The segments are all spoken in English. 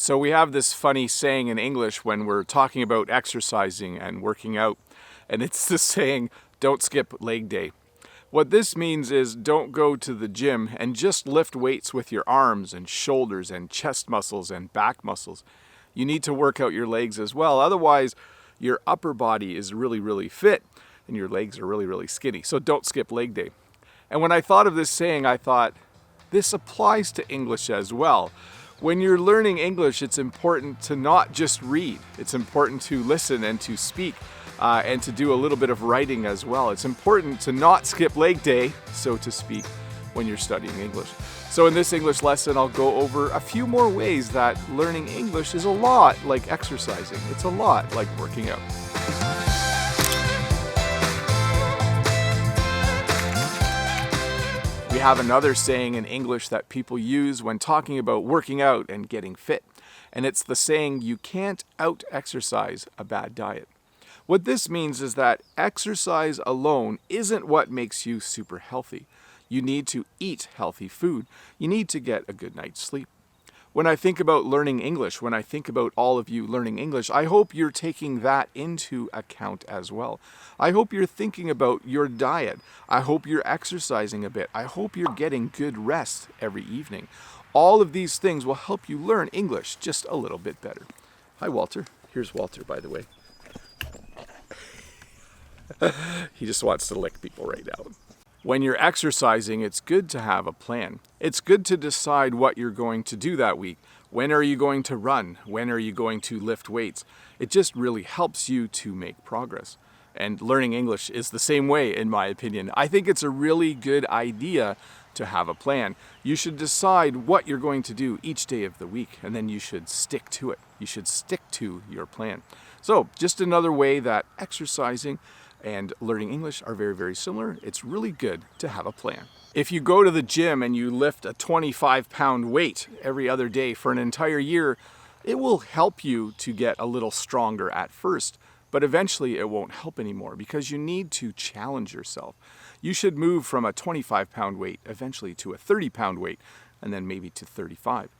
So we have this funny saying in English when we're talking about exercising and working out, and it's the saying, don't skip leg day. What this means is don't go to the gym and just lift weights with your arms and shoulders and chest muscles and back muscles. You need to work out your legs as well. Otherwise, your upper body is really, really fit and your legs are really, really skinny. So don't skip leg day. And when I thought of this saying, I thought, this applies to English as well. When you're learning English, it's important to not just read. It's important to listen and to speak and to do a little bit of writing as well. It's important to not skip leg day, so to speak, when you're studying English. So in this English lesson, I'll go over a few more ways that learning English is a lot like exercising. It's a lot like working out. We have another saying in English that people use when talking about working out and getting fit. And it's the saying, you can't out-exercise a bad diet. What this means is that exercise alone isn't what makes you super healthy. You need to eat healthy food. You need to get a good night's sleep. When I think about learning English, when I think about all of you learning English, I hope you're taking that into account as well. I hope you're thinking about your diet. I hope you're exercising a bit. I hope you're getting good rest every evening. All of these things will help you learn English just a little bit better. Hi, Walter. Here's Walter, by the way. He just wants to lick people right now. When you're exercising, it's good to have a plan. It's good to decide what you're going to do that week. When are you going to run? When are you going to lift weights? It just really helps you to make progress. And learning English is the same way, in my opinion. I think it's a really good idea to have a plan. You should decide what you're going to do each day of the week, and then you should stick to it. You should stick to your plan. So, just another way that exercising and learning English are very, very similar. It's really good to have a plan. If you go to the gym and you lift a 25-pound weight every other day for an entire year, it will help you to get a little stronger at first, but eventually it won't help anymore because you need to challenge yourself. You should move from a 25-pound weight eventually to a 30-pound weight and then maybe to 35.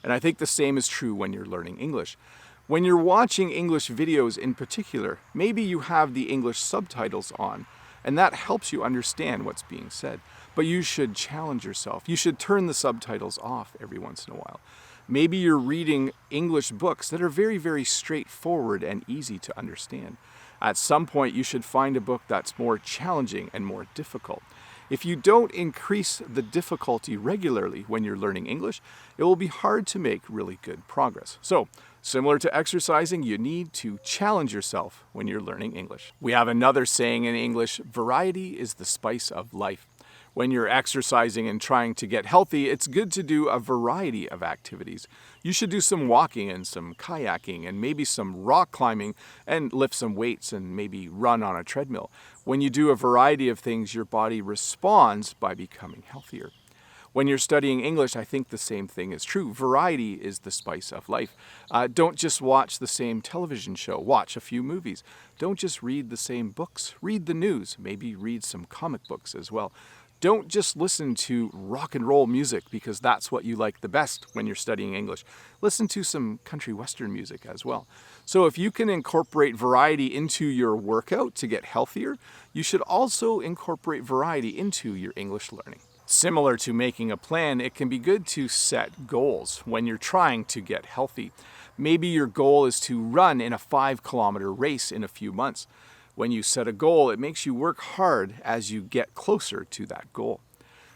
And I think the same is true when you're learning English. When you're watching English videos in particular, maybe you have the English subtitles on, and that helps you understand what's being said. But you should challenge yourself. You should turn the subtitles off every once in a while. Maybe you're reading English books that are very, very straightforward and easy to understand. At some point, you should find a book that's more challenging and more difficult. If you don't increase the difficulty regularly when you're learning English, it will be hard to make really good progress. So, similar to exercising, you need to challenge yourself when you're learning English. We have another saying in English, variety is the spice of life. When you're exercising and trying to get healthy, it's good to do a variety of activities. You should do some walking and some kayaking and maybe some rock climbing and lift some weights and maybe run on a treadmill. When you do a variety of things, your body responds by becoming healthier. When you're studying English, I think the same thing is true. Variety is the spice of life. Don't just watch the same television show. Watch a few movies. Don't just read the same books. Read the news. Maybe read some comic books as well. Don't just listen to rock and roll music because that's what you like the best when you're studying English. Listen to some country western music as well. So if you can incorporate variety into your workout to get healthier, you should also incorporate variety into your English learning. Similar to making a plan, it can be good to set goals when you're trying to get healthy. Maybe your goal is to run in a 5-kilometer race in a few months. When you set a goal, it makes you work hard as you get closer to that goal.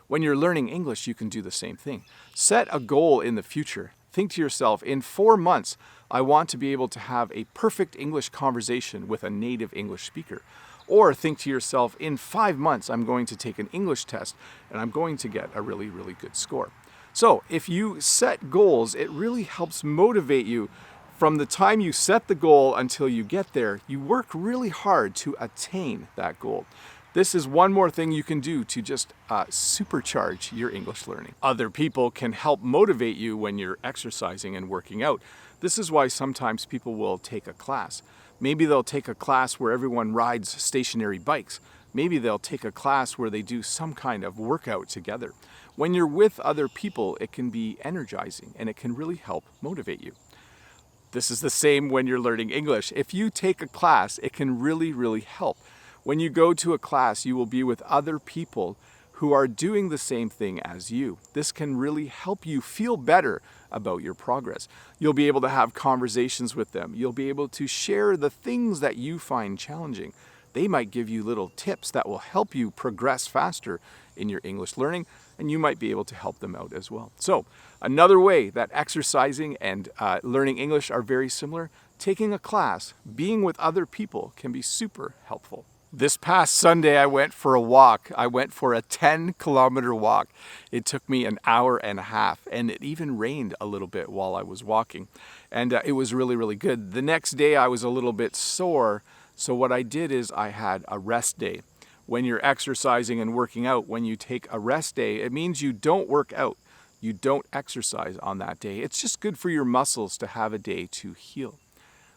When you're learning English, you can do the same thing. Set a goal in the future. Think to yourself, in 4 months, I want to be able to have a perfect English conversation with a native English speaker. Or think to yourself, in 5 months, I'm going to take an English test and I'm going to get a really, really good score. So if you set goals, it really helps motivate you. From the time you set the goal until you get there, you work really hard to attain that goal. This is one more thing you can do to just supercharge your English learning. Other people can help motivate you when you're exercising and working out. This is why sometimes people will take a class. Maybe they'll take a class where everyone rides stationary bikes. Maybe they'll take a class where they do some kind of workout together. When you're with other people, it can be energizing and it can really help motivate you. This is the same when you're learning English. If you take a class, it can really help. When you go to a class, you will be with other people who are doing the same thing as you. This can really help you feel better about your progress. You'll be able to have conversations with them. You'll be able to share the things that you find challenging. They might give you little tips that will help you progress faster in your English learning, and you might be able to help them out as well. So another way that exercising and learning English are very similar, taking a class, being with other people can be super helpful. This past Sunday, I went for a walk. I went for a 10-kilometer walk. It took me an hour and a half, and it even rained a little bit while I was walking. And it was really good. The next day, I was a little bit sore, so what I did is I had a rest day. When you're exercising and working out, when you take a rest day, it means you don't work out. You don't exercise on that day. It's just good for your muscles to have a day to heal.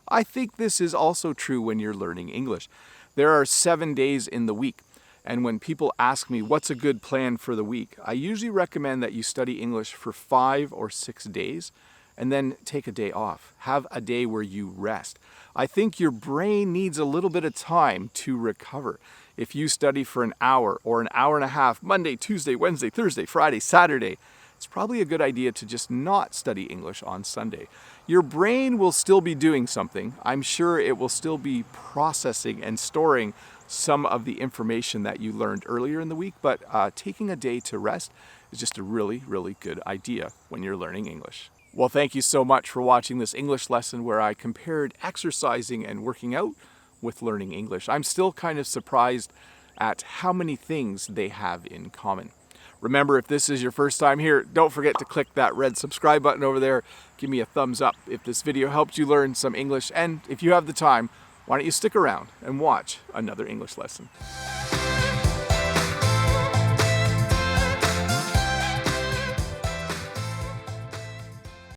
I think this is also true when you're learning English. There are 7 days in the week, and when people ask me what's a good plan for the week, I usually recommend that you study English for 5 or 6 days and then take a day off. Have a day where you rest. I think your brain needs a little bit of time to recover. If you study for an hour or an hour and a half, Monday, Tuesday, Wednesday, Thursday, Friday, Saturday, it's probably a good idea to just not study English on Sunday. Your brain will still be doing something. I'm sure it will still be processing and storing some of the information that you learned earlier in the week, but taking a day to rest is just a really good idea when you're learning English. Well, thank you so much for watching this English lesson where I compared exercising and working out with learning English. I'm still kind of surprised at how many things they have in common. Remember, if this is your first time here, don't forget to click that red subscribe button over there. Give me a thumbs up if this video helped you learn some English. And if you have the time, why don't you stick around and watch another English lesson.